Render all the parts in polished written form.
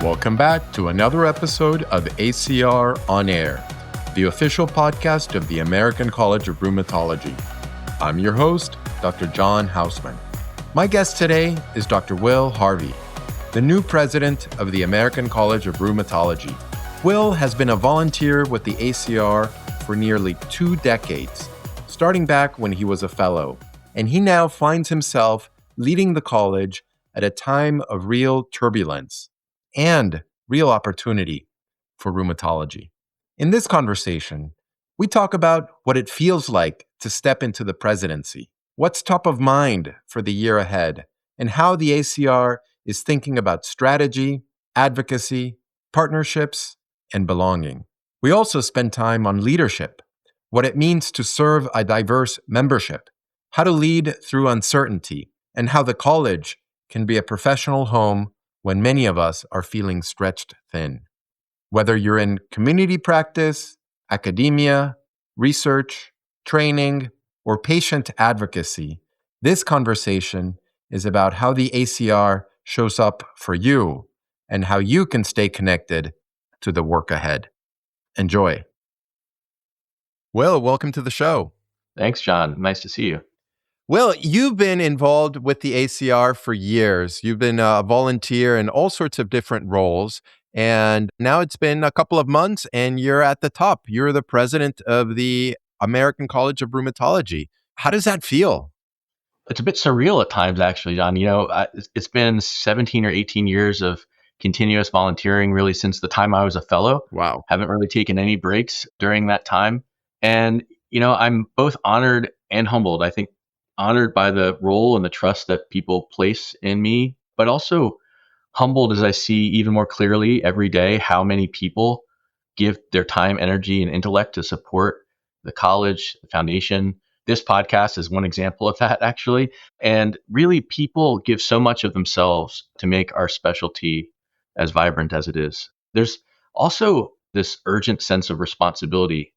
Welcome back to another episode of ACR On Air, the official podcast of the American College of Rheumatology. I'm your host, Dr. John Hausman. My guest today is Dr. Will Harvey, the new president of the American College of Rheumatology. Will has been a volunteer with the ACR for nearly 2 decades, starting back when he was a fellow, and he now finds himself leading the college at a time of real turbulence and real opportunity for rheumatology. In this conversation, we talk about what it feels like to step into the presidency, what's top of mind for the year ahead, and how the ACR is thinking about strategy, advocacy, partnerships, and belonging. We also spend time on leadership, what it means to serve a diverse membership, how to lead through uncertainty, and how the college can be a professional home when many of us are feeling stretched thin. Whether you're in community practice, academia, research, training, or patient advocacy, this conversation is about how the ACR shows up for you and how you can stay connected to the work ahead. Enjoy. Will, welcome to the show. Thanks, John. Nice to see you. Will, you've been involved with the ACR for years. You've been a volunteer in all sorts of different roles. And now it's been a couple of months and you're at the top. You're the president of the American College of Rheumatology. How does that feel? It's a bit surreal at times, actually, John. It's been 17 or 18 years of continuous volunteering, really, since the time I was a fellow. Wow. Haven't really taken any breaks during that time. And, I'm both honored and humbled. I think honored by the role and the trust that people place in me, but also humbled as I see even more clearly every day how many people give their time, energy, and intellect to support the college, the foundation. This podcast is one example of that, actually. And really, people give so much of themselves to make our specialty as vibrant as it is. There's also this urgent sense of responsibility.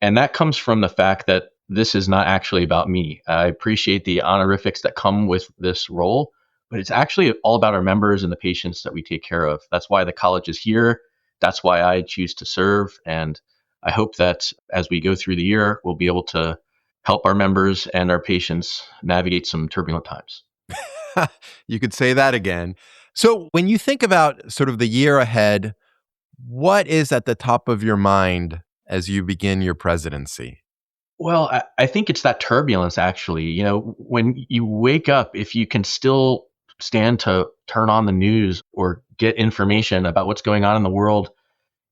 And that comes from the fact that this is not actually about me. I appreciate the honorifics that come with this role, but it's actually all about our members and the patients that we take care of. That's why the college is here. That's why I choose to serve. And I hope that as we go through the year, we'll be able to help our members and our patients navigate some turbulent times. You could say that again. So when you think about sort of the year ahead, what is at the top of your mind as you begin your presidency? Well, I think it's that turbulence, actually. When you wake up, if you can still stand to turn on the news or get information about what's going on in the world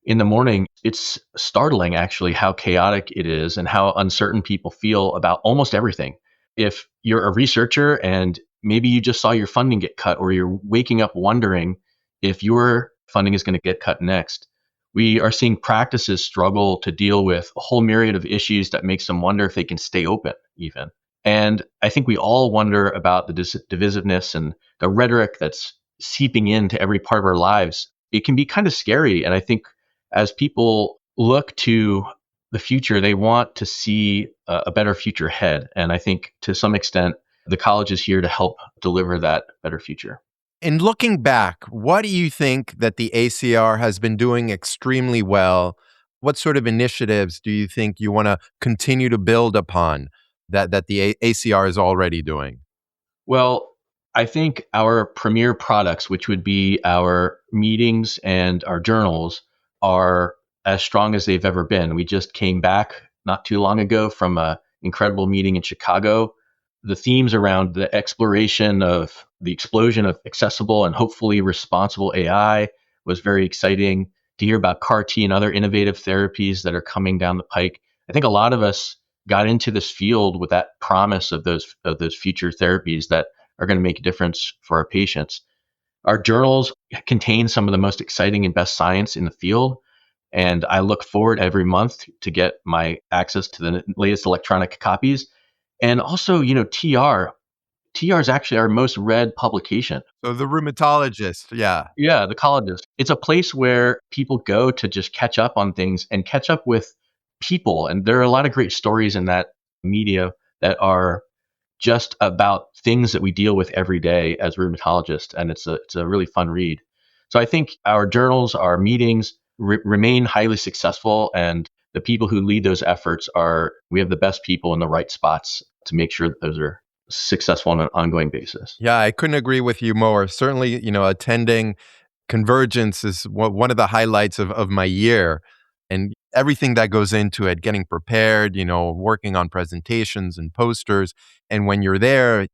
in the morning, it's startling, actually, how chaotic it is and how uncertain people feel about almost everything. If you're a researcher and maybe you just saw your funding get cut, or you're waking up wondering if your funding is going to get cut next, we are seeing practices struggle to deal with a whole myriad of issues that makes them wonder if they can stay open, even. And I think we all wonder about the divisiveness and the rhetoric that's seeping into every part of our lives. It can be kind of scary. And I think as people look to the future, they want to see a better future ahead. And I think to some extent, the college is here to help deliver that better future. In looking back, what do you think that the ACR has been doing extremely well? What sort of initiatives do you think you want to continue to build upon that the ACR is already doing? Well, I think our premier products, which would be our meetings and our journals, are as strong as they've ever been. We just came back not too long ago from an incredible meeting in Chicago. The themes around the exploration of the explosion of accessible and hopefully responsible AI was very exciting. To hear about CAR T and other innovative therapies that are coming down the pike. I think a lot of us got into this field with that promise of those future therapies that are going to make a difference for our patients. Our journals contain some of the most exciting and best science in the field. And I look forward every month to get my access to the latest electronic copies. And also, TR is actually our most read publication. So the rheumatologist, yeah. Yeah, the colleges. It's a place where people go to just catch up on things and catch up with people. And there are a lot of great stories in that media that are just about things that we deal with every day as rheumatologists. And it's a really fun read. So I think our journals, our meetings remain highly successful, and the people who lead those efforts we have the best people in the right spots to make sure that those are successful on an ongoing basis. Yeah, I couldn't agree with you more. Certainly, attending Convergence is one of the highlights of my year, and everything that goes into it, getting prepared, working on presentations and posters. And when you're there,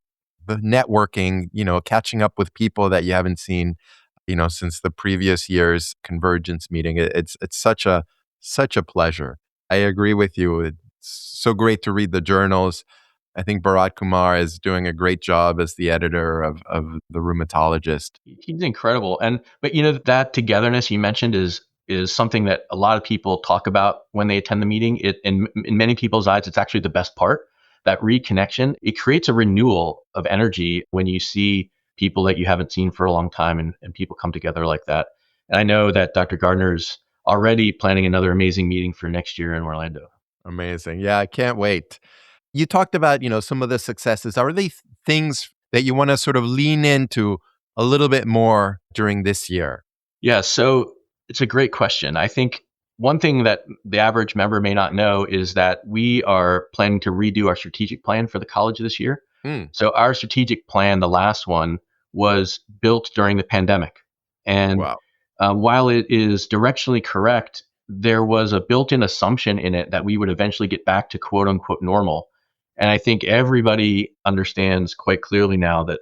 the networking, catching up with people that you haven't seen, since the previous year's Convergence meeting. It's such a pleasure. I agree with you. It's so great to read the journals. I think Bharat Kumar is doing a great job as the editor of the Rheumatologist. He's incredible. But that togetherness you mentioned is something that a lot of people talk about when they attend the meeting. In many people's eyes, it's actually the best part. That reconnection, it creates a renewal of energy when you see people that you haven't seen for a long time, and people come together like that. And I know that Dr. Gardner's already planning another amazing meeting for next year in Orlando. Amazing. Yeah, I can't wait. You talked about, some of the successes. Are they things that you want to sort of lean into a little bit more during this year? Yeah, so it's a great question. I think one thing that the average member may not know is that we are planning to redo our strategic plan for the college this year. Hmm. So our strategic plan, the last one, was built during the pandemic. And Wow. while it is directionally correct, there was a built-in assumption in it that we would eventually get back to quote unquote normal. And I think everybody understands quite clearly now that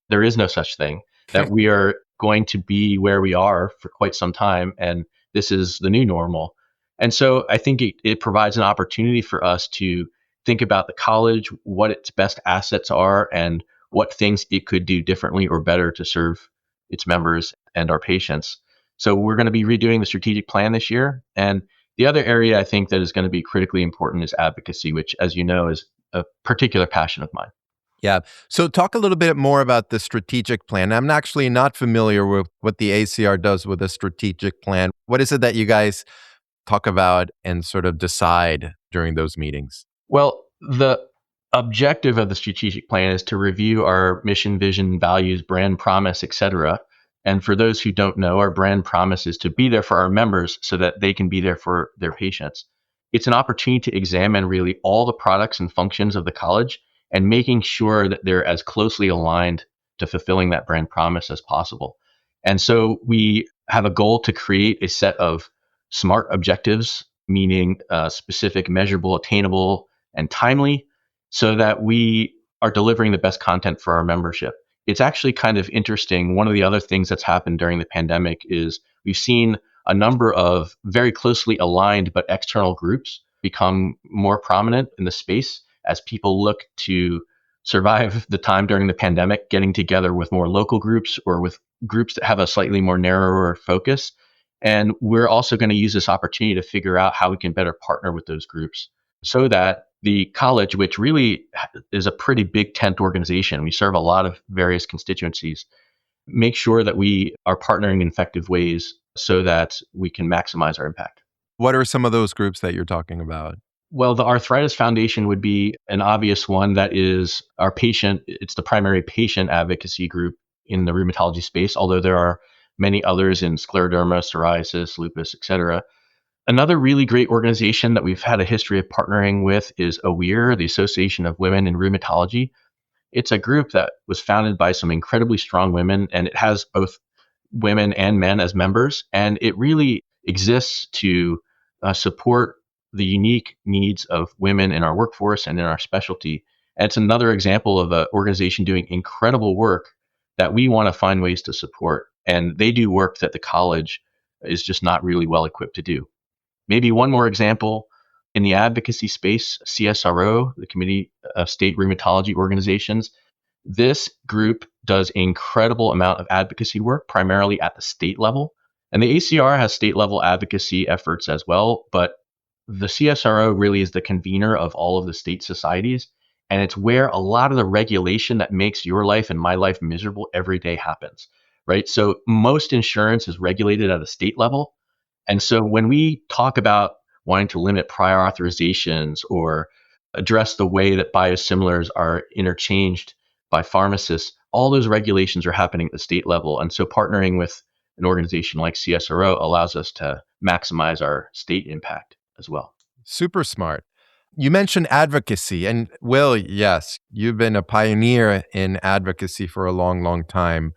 there is no such thing, that we are going to be where we are for quite some time, and this is the new normal. And so I think it provides an opportunity for us to think about the college, what its best assets are, and what things it could do differently or better to serve its members and our patients. So we're going to be redoing the strategic plan this year. And the other area I think that is going to be critically important is advocacy, which, as you know, is a particular passion of mine. Yeah. So talk a little bit more about the strategic plan. I'm actually not familiar with what the ACR does with a strategic plan. What is it that you guys talk about and sort of decide during those meetings? Well, the objective of the strategic plan is to review our mission, vision, values, brand promise, etc. And for those who don't know, our brand promise is to be there for our members so that they can be there for their patients. It's an opportunity to examine really all the products and functions of the college and making sure that they're as closely aligned to fulfilling that brand promise as possible. And so we have a goal to create a set of SMART objectives, meaning specific, measurable, attainable, and timely, so that we are delivering the best content for our membership. It's actually kind of interesting. One of the other things that's happened during the pandemic is we've seen a number of very closely aligned but external groups become more prominent in the space as people look to survive the time during the pandemic, getting together with more local groups or with groups that have a slightly more narrower focus. And we're also going to use this opportunity to figure out how we can better partner with those groups so that the college, which really is a pretty big tent organization, we serve a lot of various constituencies, make sure that we are partnering in effective ways so that we can maximize our impact. What are some of those groups that you're talking about? Well, the Arthritis Foundation would be an obvious one. That is our patient, it's the primary patient advocacy group in the rheumatology space, although there are many others in scleroderma, psoriasis, lupus, etc. Another really great organization that we've had a history of partnering with is AWEIR, the Association of Women in Rheumatology. It's a group that was founded by some incredibly strong women, and it has both women and men as members. And it really exists to support the unique needs of women in our workforce and in our specialty. And it's another example of an organization doing incredible work that we want to find ways to support. And they do work that the college is just not really well equipped to do. Maybe one more example in the advocacy space, CSRO, the Committee of State Rheumatology Organizations. This group does incredible amount of advocacy work, primarily at the state level. And the ACR has state level advocacy efforts as well, but the CSRO really is the convener of all of the state societies. And it's where a lot of the regulation that makes your life and my life miserable every day happens, right? So most insurance is regulated at a state level. And so when we talk about wanting to limit prior authorizations or address the way that biosimilars are interchanged by pharmacists, all those regulations are happening at the state level. And so partnering with an organization like CSRO allows us to maximize our state impact as well. Super smart. You mentioned advocacy. And Will, yes, you've been a pioneer in advocacy for a long, long time.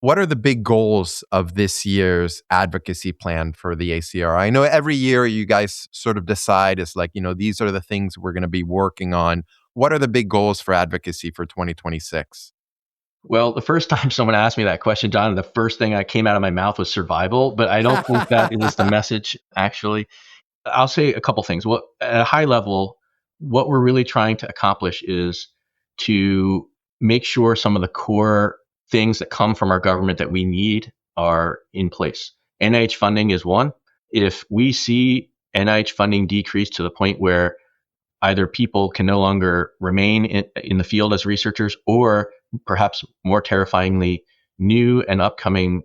What are the big goals of this year's advocacy plan for the ACR? I know every year you guys sort of decide, it's like, these are the things we're going to be working on. What are the big goals for advocacy for 2026? Well, the first time someone asked me that question, John, the first thing that came out of my mouth was survival, but I don't think that is the message, actually. I'll say a couple things. Well, at a high level, what we're really trying to accomplish is to make sure some of the core things that come from our government that we need are in place. NIH funding is one. If we see NIH funding decrease to the point where either people can no longer remain in the field as researchers, or perhaps more terrifyingly, new and upcoming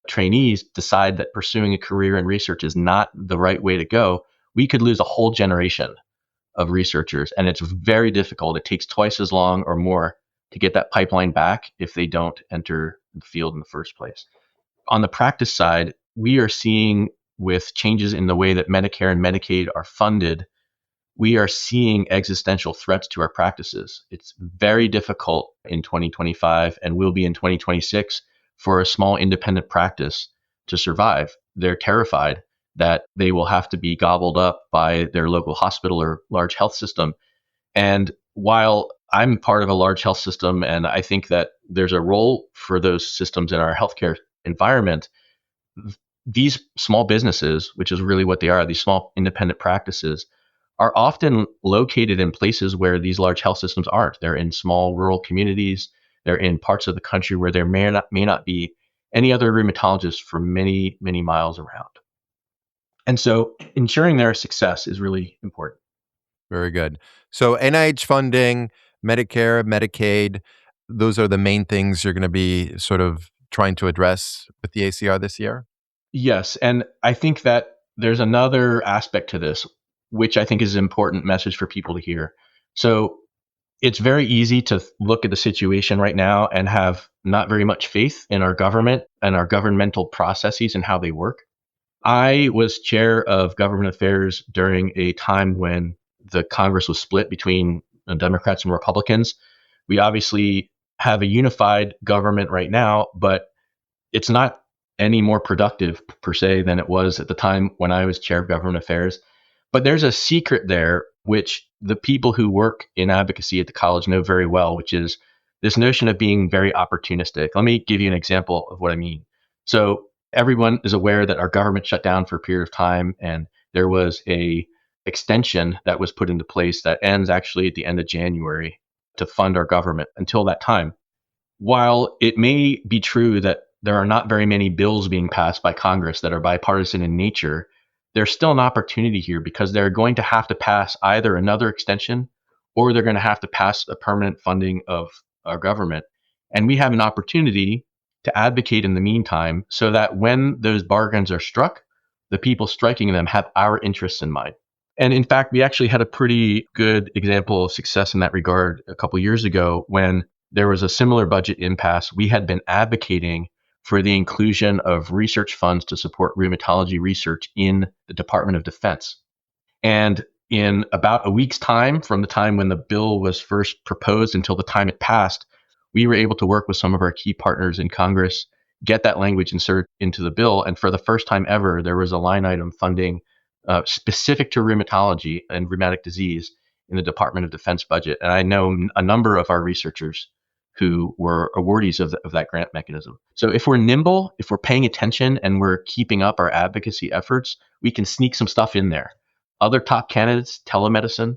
trainees decide that pursuing a career in research is not the right way to go, we could lose a whole generation of researchers. And it's very difficult. It takes twice as long or more to get that pipeline back if they don't enter the field in the first place. On the practice side, we are seeing, with changes in the way that Medicare and Medicaid are funded, we are seeing existential threats to our practices. It's very difficult in 2025 and will be in 2026 for a small independent practice to survive. They're terrified that they will have to be gobbled up by their local hospital or large health system. And while I'm part of a large health system, and I think that there's a role for those systems in our healthcare environment, these small businesses, which is really what they are, these small independent practices, are often located in places where these large health systems aren't. They're in small rural communities. They're in parts of the country where there may not be any other rheumatologists for many, many miles around. And so ensuring their success is really important. Very good. So NIH funding, Medicare, Medicaid, those are the main things you're going to be sort of trying to address with the ACR this year? Yes. And I think that there's another aspect to this, which I think is an important message for people to hear. So it's very easy to look at the situation right now and have not very much faith in our government and our governmental processes and how they work. I was chair of government affairs during a time when the Congress was split between Democrats and Republicans. We obviously have a unified government right now, but it's not any more productive per se than it was at the time when I was chair of government affairs. But there's a secret there, which the people who work in advocacy at the college know very well, which is this notion of being very opportunistic. Let me give you an example of what I mean. So everyone is aware that our government shut down for a period of time, and there was a extension that was put into place that ends actually at the end of January to fund our government until that time. While it may be true that there are not very many bills being passed by Congress that are bipartisan in nature, there's still an opportunity here because they're going to have to pass either another extension or they're going to have to pass a permanent funding of our government. And we have an opportunity to advocate in the meantime so that when those bargains are struck, the people striking them have our interests in mind. And in fact, we actually had a pretty good example of success in that regard a couple years ago when there was a similar budget impasse. We had been advocating for the inclusion of research funds to support rheumatology research in the Department of Defense. And in about a week's time, from the time when the bill was first proposed until the time it passed, we were able to work with some of our key partners in Congress, get that language inserted into the bill. And for the first time ever, there was a line item funding specific to rheumatology and rheumatic disease in the Department of Defense budget. And I know a number of our researchers who were awardees of that grant mechanism. So if we're nimble, if we're paying attention and we're keeping up our advocacy efforts, we can sneak some stuff in there. Other top candidates, telemedicine.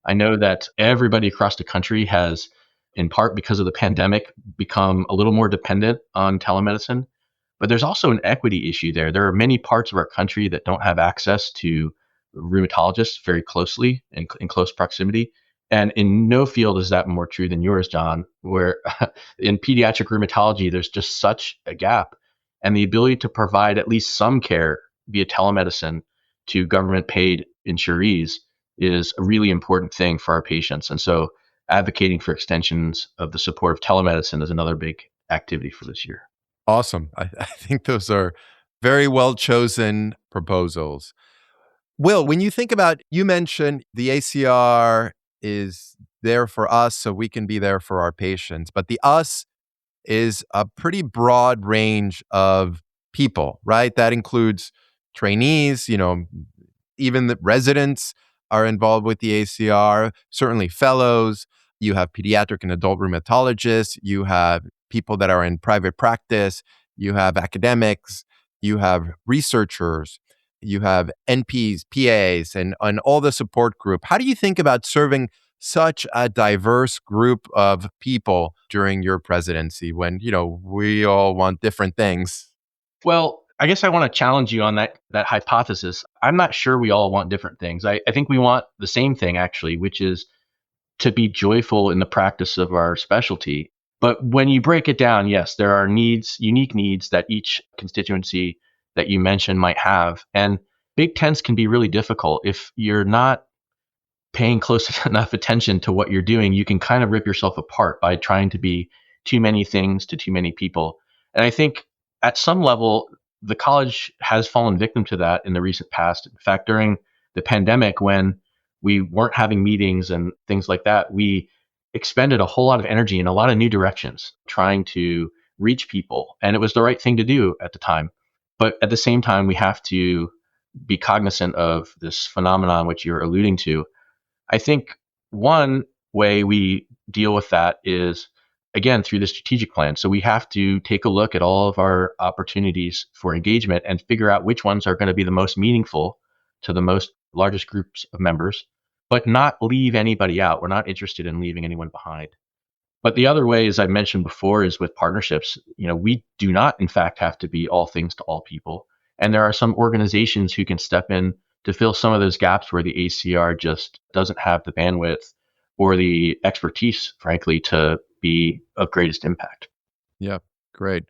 I know that everybody across the country has, in part because of the pandemic, become a little more dependent on telemedicine. But there's also an equity issue there. There are many parts of our country that don't have access to rheumatologists very closely, in close proximity. And in no field is that more true than yours, John, where in pediatric rheumatology, there's just such a gap. And the ability to provide at least some care via telemedicine to government paid insurees is a really important thing for our patients. And so advocating for extensions of the support of telemedicine is another big activity for this year. Awesome. I think those are very well chosen proposals. Will, when you think about, you mentioned the ACR is there for us so we can be there for our patients, but the us is a pretty broad range of people, right? That includes trainees, even the residents are involved with the ACR, certainly fellows. You have pediatric and adult rheumatologists, you have people that are in private practice, you have academics, you have researchers, you have NPs, PAs, and all the support group. How do you think about serving such a diverse group of people during your presidency when, we all want different things? Well, I guess I want to challenge you on that hypothesis. I'm not sure we all want different things. I think we want the same thing actually, which is to be joyful in the practice of our specialty. But when you break it down, yes, there are needs, unique needs that each constituency that you mentioned might have. And big tents can be really difficult if you're not paying close enough attention to what you're doing. You can kind of rip yourself apart by trying to be too many things to too many people. And I think at some level, the college has fallen victim to that in the recent past. In fact, during the pandemic, when we weren't having meetings and things like that, we expended a whole lot of energy in a lot of new directions trying to reach people. And it was the right thing to do at the time. But at the same time, we have to be cognizant of this phenomenon which you're alluding to. I think one way we deal with that is, again, through the strategic plan. So we have to take a look at all of our opportunities for engagement and figure out which ones are going to be the most meaningful to the most largest groups of members, but not leave anybody out. We're not interested in leaving anyone behind. But the other way, as I mentioned before, is with partnerships. We do not, in fact, have to be all things to all people. And there are some organizations who can step in to fill some of those gaps where the ACR just doesn't have the bandwidth or the expertise, frankly, to be of greatest impact. Yeah, great.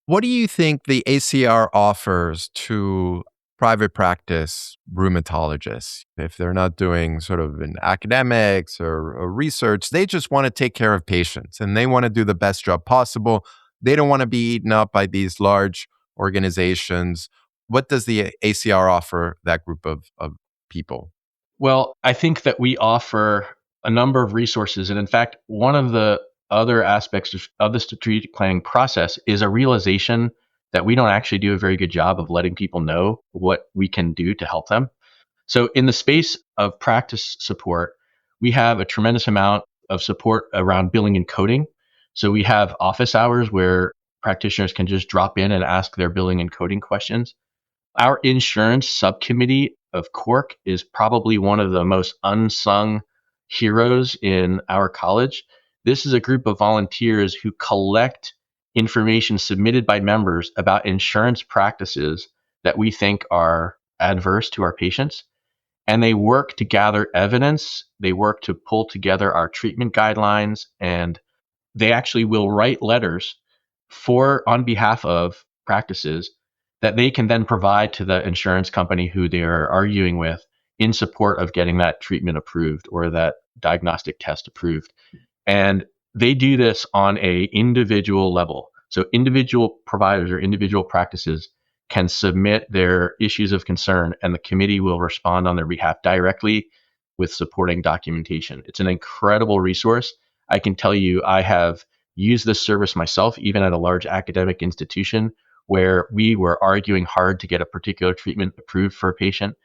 What do you think the ACR offers to private practice rheumatologists if they're not doing sort of in academics or research? They just want to take care of patients and they want to do the best job possible. They don't want to be eaten up by these large organizations. What does the ACR offer that group of people? Well, I think that we offer a number of resources. And in fact, one of the other aspects of the strategic planning process is a realization that we don't actually do a very good job of letting people know what we can do to help them. So, in the space of practice support, we have a tremendous amount of support around billing and coding. So, we have office hours where practitioners can just drop in and ask their billing and coding questions. Our insurance subcommittee of Cork is probably one of the most unsung heroes in our college. This is a group of volunteers who collect information submitted by members about insurance practices that we think are adverse to our patients. And they work to gather evidence. They work to pull together our treatment guidelines, and they actually will write letters on behalf of practices that they can then provide to the insurance company who they are arguing with in support of getting that treatment approved or that diagnostic test approved. And they do this on a individual level. So individual providers or individual practices can submit their issues of concern, and the committee will respond on their behalf directly with supporting documentation. It's an incredible resource. I can tell you, I have used this service myself, even at a large academic institution where we were arguing hard to get a particular treatment approved for a patient.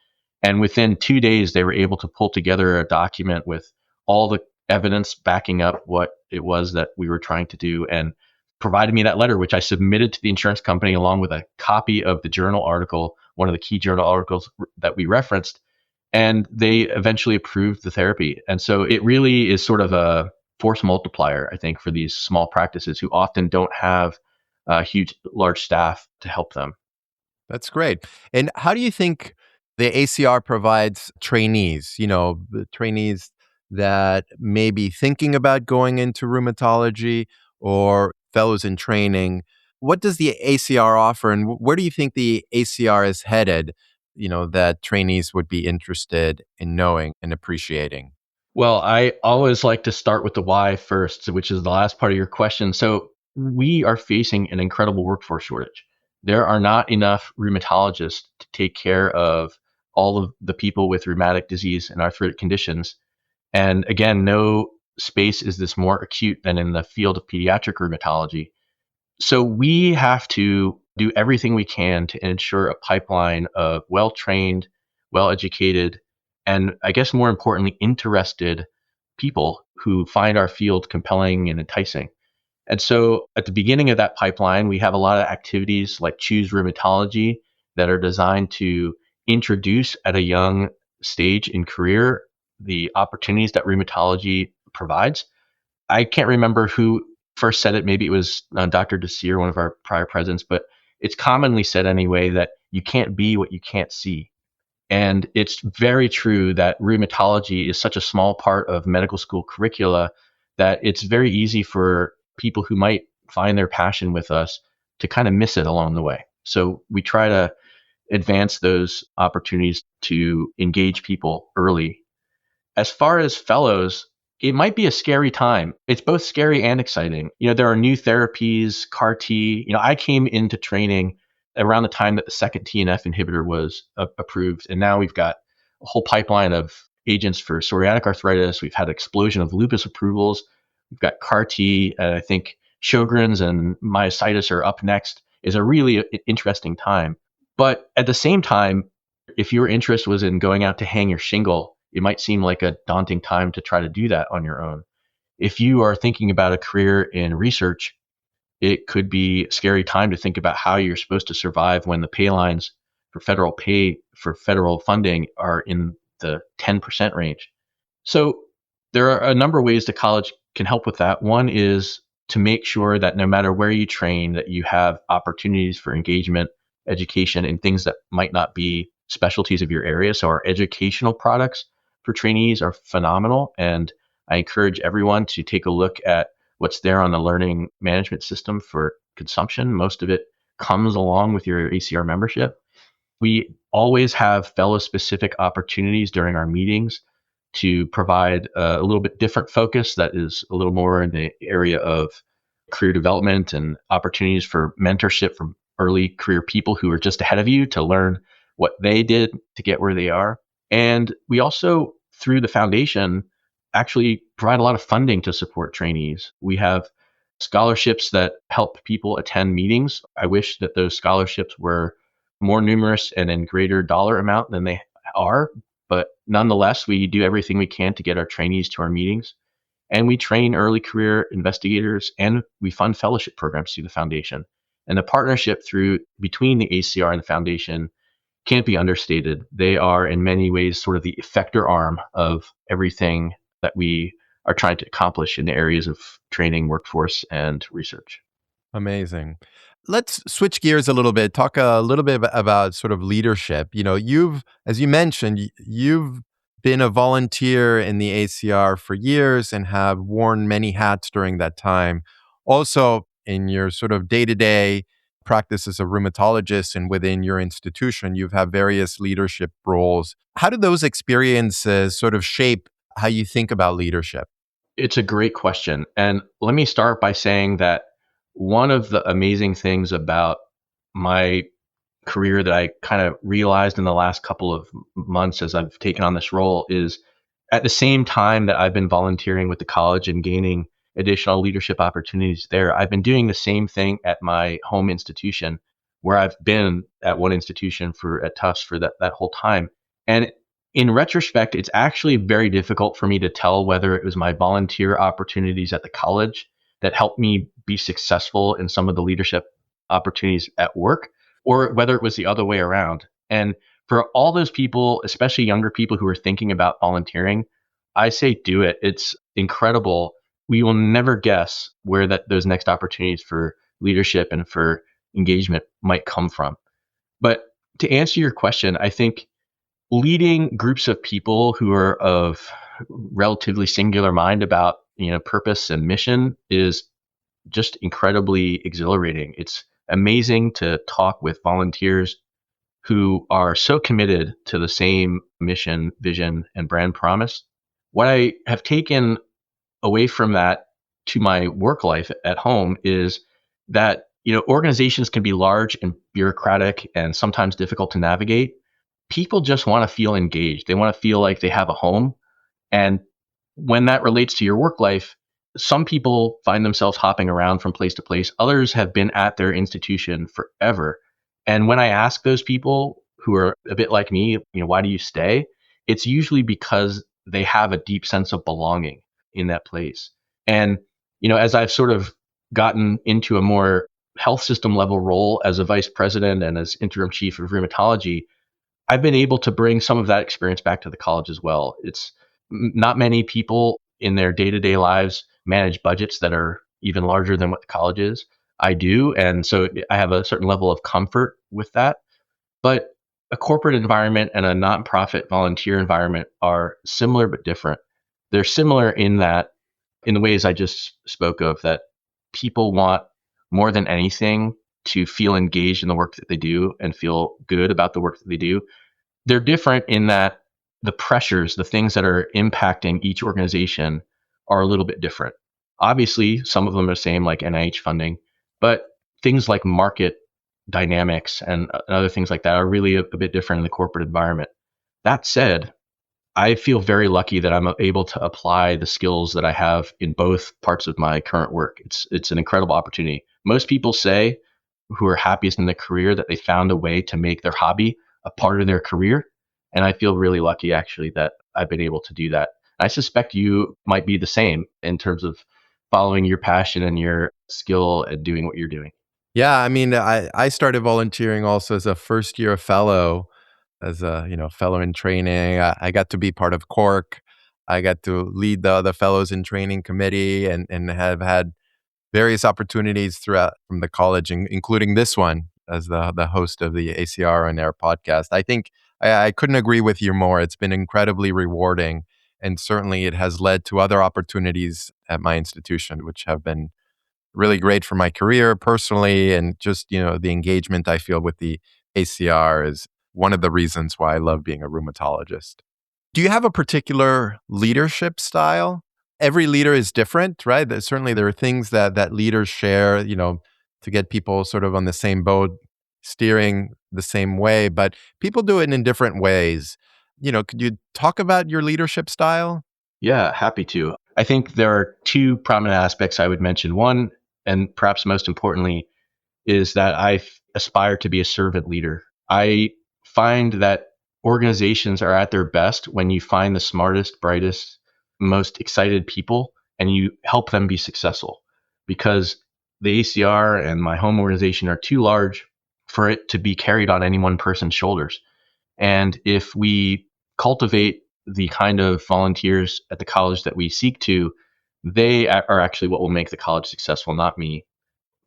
And within 2 days, they were able to pull together a document with all the evidence backing up what it was that we were trying to do, and provided me that letter, which I submitted to the insurance company along with a copy of the journal article, one of the key journal articles that we referenced. And they eventually approved the therapy. And so it really is sort of a force multiplier, I think, for these small practices who often don't have a huge, large staff to help them. That's great. And how do you think the ACR provides trainees, the trainees that may be thinking about going into rheumatology or fellows in training? What does the ACR offer and where do you think the ACR is headed, that trainees would be interested in knowing and appreciating? Well, I always like to start with the why first, which is the last part of your question. So we are facing an incredible workforce shortage. There are not enough rheumatologists to take care of all of the people with rheumatic disease and arthritic conditions. And again, no space is this more acute than in the field of pediatric rheumatology. So we have to do everything we can to ensure a pipeline of well trained, well educated, and I guess more importantly, interested people who find our field compelling and enticing. And so at the beginning of that pipeline, we have a lot of activities like Choose Rheumatology that are designed to introduce at a young stage in career the opportunities that rheumatology provides. I can't remember who first said it. Maybe it was Dr. Desir, one of our prior presidents, but it's commonly said anyway that you can't be what you can't see. And it's very true that rheumatology is such a small part of medical school curricula that it's very easy for people who might find their passion with us to kind of miss it along the way. So we try to advance those opportunities to engage people early. As far as fellows, it might be a scary time. It's both scary and exciting. There are new therapies, CAR T. I came into training around the time that the second TNF inhibitor was approved. And now we've got a whole pipeline of agents for psoriatic arthritis. We've had an explosion of lupus approvals. We've got CAR T. I think Sjogren's and myositis are up next. Is a really interesting time. But at the same time, if your interest was in going out to hang your shingle, it might seem like a daunting time to try to do that on your own. If you are thinking about a career in research, it could be a scary time to think about how you're supposed to survive when the pay lines for federal funding are in the 10% range. So there are a number of ways that college can help with that. One is to make sure that no matter where you train, that you have opportunities for engagement, education, and things that might not be specialties of your area. So our educational products for trainees are phenomenal. And I encourage everyone to take a look at what's there on the learning management system for consumption. Most of it comes along with your ACR membership. We always have fellow specific opportunities during our meetings to provide a little bit different focus that is a little more in the area of career development and opportunities for mentorship from early career people who are just ahead of you to learn what they did to get where they are. And we also, through the foundation, actually provide a lot of funding to support trainees. We have scholarships that help people attend meetings. I wish that those scholarships were more numerous and in greater dollar amount than they are. But nonetheless, we do everything we can to get our trainees to our meetings. And we train early career investigators and we fund fellowship programs through the foundation. And the partnership between the ACR and the foundation can't be understated. They are in many ways sort of the effector arm of everything that we are trying to accomplish in the areas of training, workforce, and research. Amazing. Let's switch gears a little bit, talk a little bit about sort of leadership. As you mentioned, you've been a volunteer in the ACR for years and have worn many hats during that time. Also, in your sort of day-to-day practice as a rheumatologist and within your institution, you've had various leadership roles. How do those experiences sort of shape how you think about leadership? It's a great question. And let me start by saying that one of the amazing things about my career that I kind of realized in the last couple of months as I've taken on this role is at the same time that I've been volunteering with the college and gaining additional leadership opportunities there, I've been doing the same thing at my home institution where I've been at one institution at Tufts for that whole time. And in retrospect, it's actually very difficult for me to tell whether it was my volunteer opportunities at the college that helped me be successful in some of the leadership opportunities at work, or whether it was the other way around. And for all those people, especially younger people who are thinking about volunteering, I say do it. It's incredible. We will never guess where those next opportunities for leadership and for engagement might come from. But to answer your question, I think leading groups of people who are of relatively singular mind about purpose and mission is just incredibly exhilarating. It's amazing to talk with volunteers who are so committed to the same mission, vision, and brand promise. What I have taken away from that to my work life at home is that, organizations can be large and bureaucratic and sometimes difficult to navigate. People just want to feel engaged. They want to feel like they have a home. And when that relates to your work life, some people find themselves hopping around from place to place. Others have been at their institution forever. And when I ask those people who are a bit like me, why do you stay? It's usually because they have a deep sense of belonging in that place. And, as I've sort of gotten into a more health system level role as a vice president and as interim chief of rheumatology, I've been able to bring some of that experience back to the college as well. It's not many people in their day-to-day lives manage budgets that are even larger than what the college is. I do. And so I have a certain level of comfort with that. But a corporate environment and a nonprofit volunteer environment are similar but different. They're similar in that, in the ways I just spoke of, that people want more than anything to feel engaged in the work that they do and feel good about the work that they do. They're different in that the pressures, the things that are impacting each organization are a little bit different. Obviously, some of them are the same, like NIH funding, but things like market dynamics and other things like that are really a bit different in the corporate environment. That said, I feel very lucky that I'm able to apply the skills that I have in both parts of my current work. It's an incredible opportunity. Most people say, who are happiest in their career, that they found a way to make their hobby a part of their career. And I feel really lucky actually that I've been able to do that. I suspect you might be the same in terms of following your passion and your skill and doing what you're doing. Yeah, I mean, I started volunteering also as a first year fellow, as a fellow in training. I got to be part of Cork. I got to lead the fellows in training committee, and have had various opportunities throughout from the college, including this one as the host of the ACR on Air podcast. I think I couldn't agree with you more. It's been incredibly rewarding, and certainly it has led to other opportunities at my institution, which have been really great for my career personally, and just the engagement I feel with the ACR is one of the reasons why I love being a rheumatologist. Do you have a particular leadership style? Every leader is different, right? Certainly there are things that leaders share, to get people sort of on the same boat, steering the same way, but people do it in different ways. Could you talk about your leadership style? Yeah, happy to. I think there are two prominent aspects I would mention. One, and perhaps most importantly, is that aspire to be a servant leader. I find that organizations are at their best when you find the smartest, brightest, most excited people and you help them be successful. Because the ACR and my home organization are too large for it to be carried on any one person's shoulders. And if we cultivate the kind of volunteers at the college that we seek to, they are actually what will make the college successful, not me.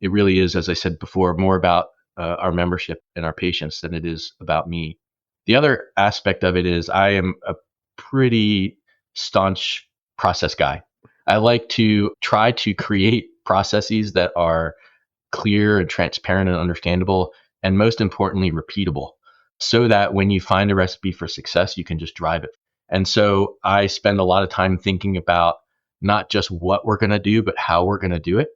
It really is, as I said before, more about our membership and our patients than it is about me. The other aspect of it is I am a pretty staunch process guy. I like to try to create processes that are clear and transparent and understandable, and most importantly, repeatable, so that when you find a recipe for success, you can just drive it. And so I spend a lot of time thinking about not just what we're going to do, but how we're going to do it,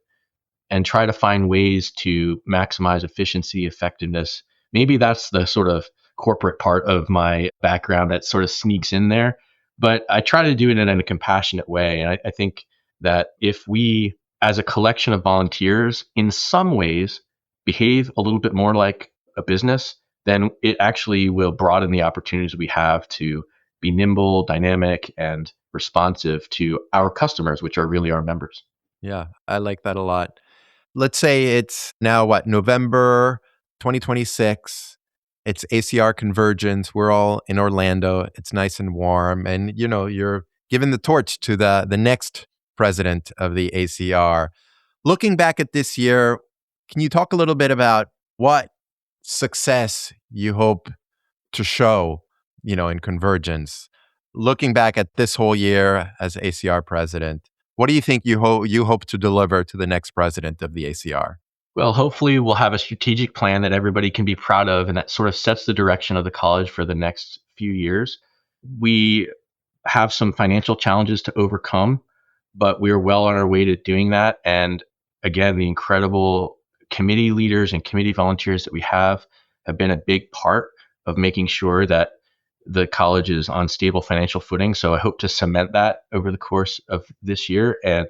and try to find ways to maximize efficiency, effectiveness. Maybe that's the sort of corporate part of my background that sort of sneaks in there, but I try to do it in a compassionate way. And I think that if we, as a collection of volunteers, in some ways behave a little bit more like a business, then it actually will broaden the opportunities we have to be nimble, dynamic, and responsive to our customers, which are really our members. Yeah, I like that a lot. Let's say it's now November 2026. It's ACR convergence. We're all in Orlando. It's nice and warm. And, you're giving the torch to the next president of the ACR. Looking back at this year, can you talk a little bit about what success you hope to show, in convergence? Looking back at this whole year as ACR president, what do you think you hope to deliver to the next president of the ACR? Well, hopefully we'll have a strategic plan that everybody can be proud of and that sort of sets the direction of the college for the next few years. We have some financial challenges to overcome, but we are well on our way to doing that. And again, the incredible committee leaders and committee volunteers that we have been a big part of making sure that the college is on stable financial footing. So I hope to cement that over the course of this year. And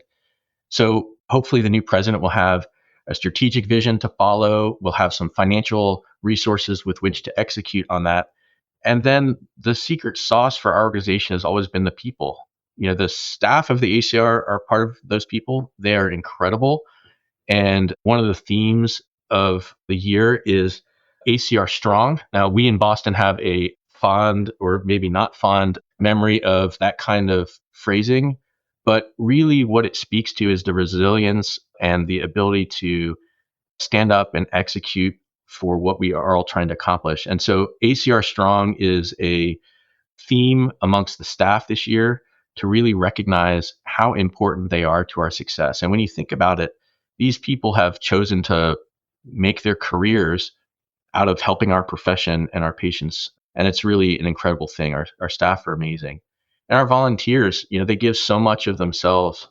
so hopefully the new president will have a strategic vision to follow. We'll have some financial resources with which to execute on that. And then the secret sauce for our organization has always been the people. The staff of the ACR are part of those people. They are incredible. And one of the themes of the year is ACR Strong. Now, we in Boston have a fond or maybe not fond memory of that kind of phrasing, but really what it speaks to is the resilience and the ability to stand up and execute for what we are all trying to accomplish. And so ACR Strong is a theme amongst the staff this year to really recognize how important they are to our success. And when you think about it, these people have chosen to make their careers out of helping our profession and our patients. And it's really an incredible thing. Our staff are amazing. And our volunteers, they give so much of themselves.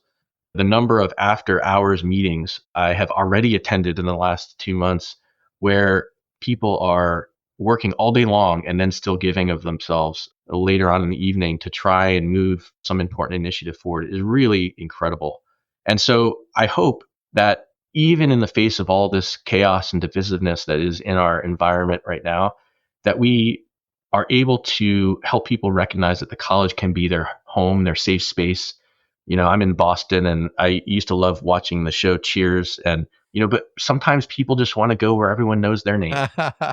The number of after hours meetings I have already attended in the last 2 months where people are working all day long and then still giving of themselves later on in the evening to try and move some important initiative forward is really incredible. And so I hope that even in the face of all this chaos and divisiveness that is in our environment right now, that we are able to help people recognize that the college can be their home, their safe space. I'm in Boston and I used to love watching the show Cheers but sometimes people just want to go where everyone knows their name.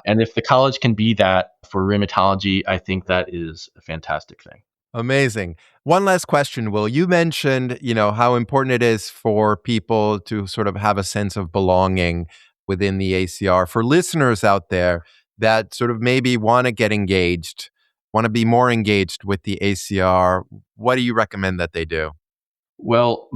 And if the college can be that for rheumatology, I think that is a fantastic thing. Amazing. One last question, Will. You mentioned, how important it is for people to sort of have a sense of belonging within the ACR. For listeners out there that sort of maybe want to get engaged, want to be more engaged with the ACR, what do you recommend that they do? Well,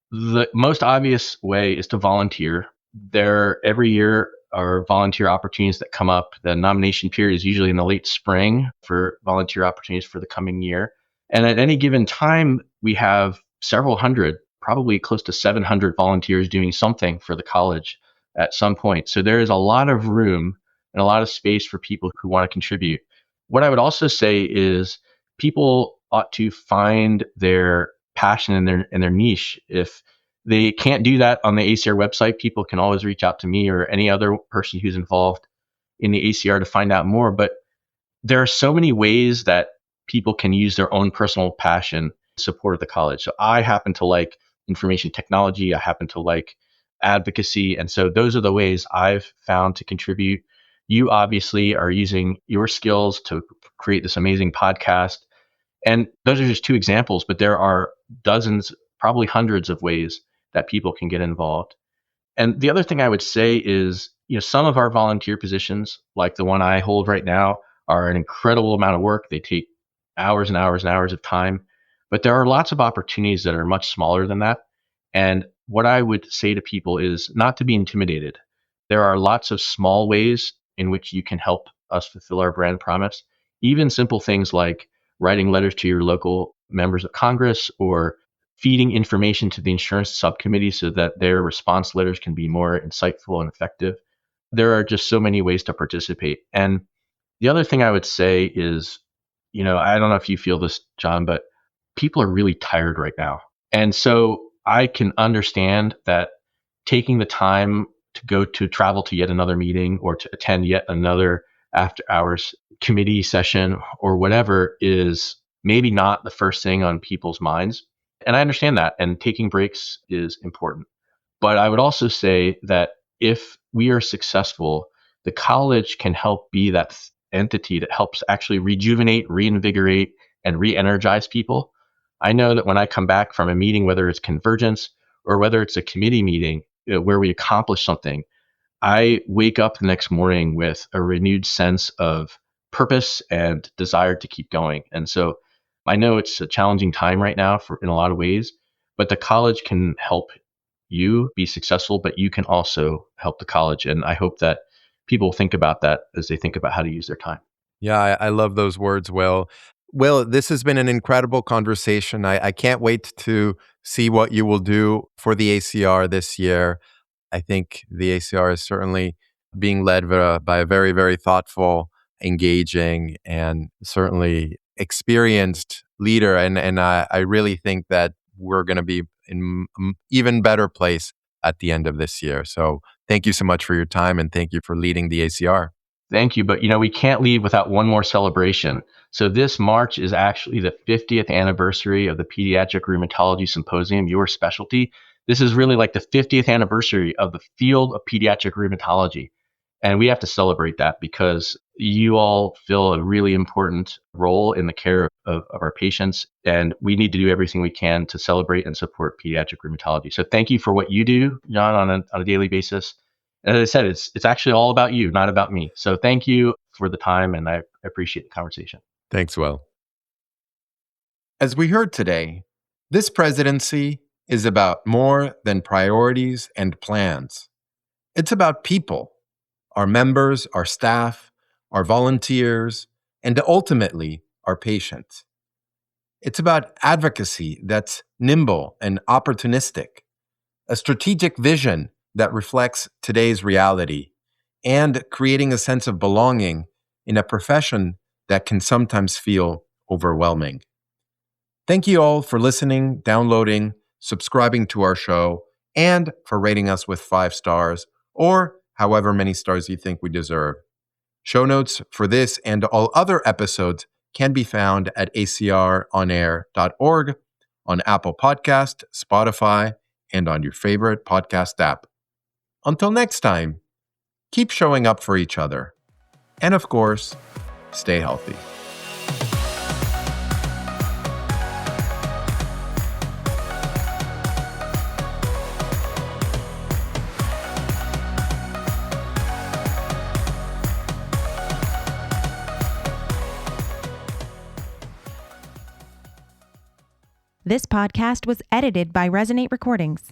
the most obvious way is to volunteer. There every year are volunteer opportunities that come up. The nomination period is usually in the late spring for volunteer opportunities for the coming year. And at any given time, we have several hundred, probably close to 700 volunteers doing something for the college at some point. So there is a lot of room and a lot of space for people who want to contribute. What I would also say is people ought to find their passion in their niche. If they can't do that on the ACR website, people can always reach out to me or any other person who's involved in the ACR to find out more. But there are so many ways that people can use their own personal passion in support of the college. So I happen to like information technology. I happen to like advocacy. And so those are the ways I've found to contribute. You obviously are using your skills to create this amazing podcast. And those are just two examples, but there are dozens, probably hundreds of ways that people can get involved. And the other thing I would say is, some of our volunteer positions, like the one I hold right now, are an incredible amount of work. They take hours and hours and hours of time. But there are lots of opportunities that are much smaller than that. And what I would say to people is not to be intimidated. There are lots of small ways in which you can help us fulfill our brand promise. Even simple things like writing letters to your local members of Congress or feeding information to the insurance subcommittee so that their response letters can be more insightful and effective. There are just so many ways to participate. And the other thing I would say is, I don't know if you feel this, John, but people are really tired right now. And so I can understand that taking the time to go to travel to yet another meeting or to attend yet another after hours committee session or whatever is maybe not the first thing on people's minds. And I understand that. And taking breaks is important. But I would also say that if we are successful, the college can help be that entity that helps actually rejuvenate, reinvigorate, and re-energize people. I know that when I come back from a meeting, whether it's convergence or whether it's a committee meeting where we accomplish something, I wake up the next morning with a renewed sense of purpose and desire to keep going. And so I know it's a challenging time right now in a lot of ways, but the college can help you be successful, but you can also help the college. And I hope that people think about that as they think about how to use their time. Yeah, I love those words, Will. Will, this has been an incredible conversation. I can't wait to see what you will do for the ACR this year. I think the ACR is certainly being led by a very, very thoughtful, engaging, and certainly experienced leader. And I really think that we're going to be in an even better place at the end of this year. So thank you so much for your time, and thank you for leading the ACR. Thank you. But, we can't leave without one more celebration. So this March is actually the 50th anniversary of the Pediatric Rheumatology Symposium, your specialty. This is really like the 50th anniversary of the field of pediatric rheumatology. And we have to celebrate that because you all fill a really important role in the care of our patients. And we need to do everything we can to celebrate and support pediatric rheumatology. So thank you for what you do, John, on a daily basis. As I said, it's actually all about you, not about me. So thank you for the time, and I appreciate the conversation. Thanks, Will. As we heard today, this presidency is about more than priorities and plans. It's about people, our members, our staff, our volunteers, and ultimately our patients. It's about advocacy that's nimble and opportunistic, a strategic vision that reflects today's reality, and creating a sense of belonging in a profession that can sometimes feel overwhelming. Thank you all for listening, downloading, subscribing to our show, and for rating us with 5 stars, or however many stars you think we deserve. Show notes for this and all other episodes can be found at acronair.org, on Apple Podcast, Spotify, and on your favorite podcast app. Until next time, keep showing up for each other. And of course, stay healthy. This podcast was edited by Resonate Recordings.